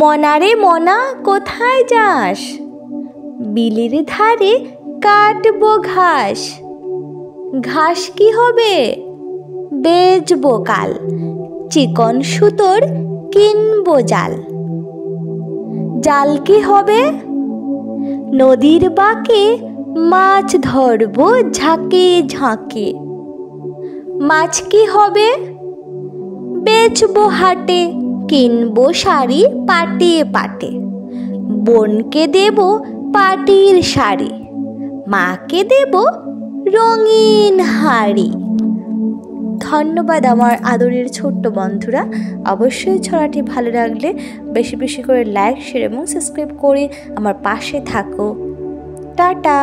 মনারে মনা কোথায় যাস? বিলের ধারে কাটবো ঘাস। ঘাস কি হবে? বেচবো কাল, চিকন সুতোর কিনবো জাল। জাল কি হবে? নদীর বাঁকে মাছ ধরবো ঝাঁকে ঝাঁকে। মাছ কি হবে? বেচবো হাটে, কিনবো শাড়ি পাটে পাটে। বোনকে দেব পাটির শাড়ি, মাকে দেব রঙিন হাড়ি। ধন্যবাদ আমার আদরের ছোট্ট বন্ধুরা। অবশ্যই ছড়াটি ভালো লাগলে বেশি বেশি করে লাইক, শেয়ার এবং সাবস্ক্রাইব করে আমার পাশে থাকো। টাটা।